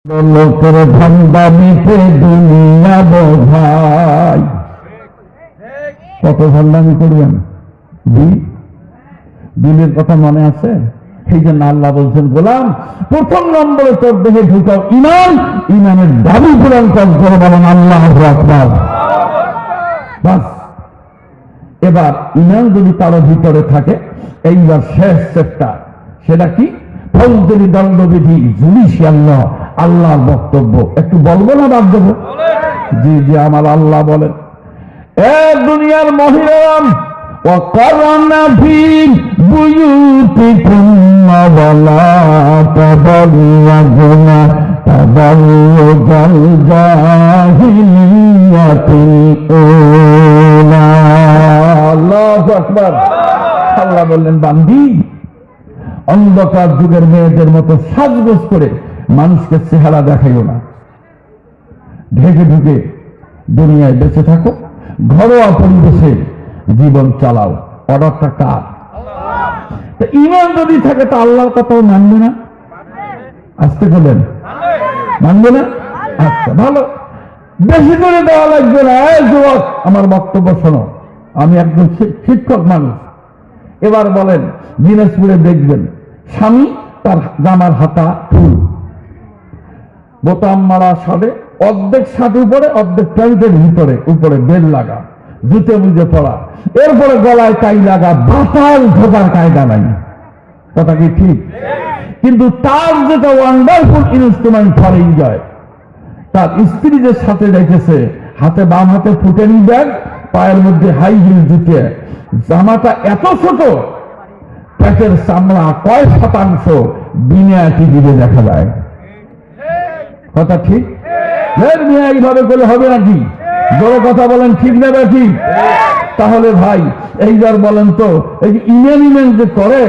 লোকের ধান্দা মিটে দুনিয়া বোঝাই। কত ধান্দামি করবেন? দিলের কথা মনে আছে? সেই জন্য আল্লাহ বলছেন, গোলাম প্রথম নম্বরে তোর দেহে ঢুকাও ইমান, ইমানের দাবি পূরণ করে বলেন আল্লাহু আকবার। বাস, এবার ইমান যদি কারো ভিতরে থাকে, এইবার শেষ চেষ্টা, সেটা কি? ফৌজদারি দণ্ডবিধি, জুডিশিয়াল ল, আল্লাহর বক্তব্য একটু বলবো না বাদ দেবো? জি জি, আমার আল্লাহ বলেন, এ দুনিয়ার মহিলারাম, وقرن في بيوتكن ولا تبرجن تبرج الجاهلية الأولى। আল্লাহু আকবার। আল্লাহ বললেন, বান্দি অন্ধকার যুগের মেয়েদের মতো সাজগোজ করে মানুষকে চেহারা দেখাইও না, ঢেকে ঢুকে দুনিয়ায় বেঁচে থাকো, ঘরোয়া পরিবেশে জীবন চালাও। অর্ডারটা কার? ইমান যদি থাকে তা আল্লাহর কথাও মানবে না? আসতে বলেন, মানবে না? আচ্ছা ভালো, বেশি করে দেওয়া লাগবে না। এই যুবক, আমার বক্তব্য শোনো, আমি একজন শিক্ষক মানুষ। এবার বলেন, দিনাজপুরে দেখবেন স্বামী তার জামার হাতা ফুল, বোতাম মারা সাদে, অর্ধেক সাদে উপরে, অর্ধেক প্যান্টের ভিতরে, উপরে বেল লাগা, জুতে বুঝে পড়া, এরপরে গলায় টাই লাগা, বাতাল ঢোকার কায়দা নাই। কথা কি ঠিক? কিন্তু তার যেটা ওয়ান্ডারফুল ইনস্ট্রুমেন্ট ফর এনজয়, তার স্ত্রী যে সাথে রেখেছে, হাতে বাম হাতে ফুটেনি ব্যাগ, পায়ের মধ্যে হাই হিল জুতে, জামাটা এত ছোট, পেটের চামড়া কয় শতাংশ বিনা টিভিতে দেখা যায়। কথা ঠিক? এইভাবে করে হবে নাকি? জোরে কথা বলেন, ঠিক না ঠিক? তাহলে ভাই এইবার বলেন তো, এই যে ইমেন যে করে,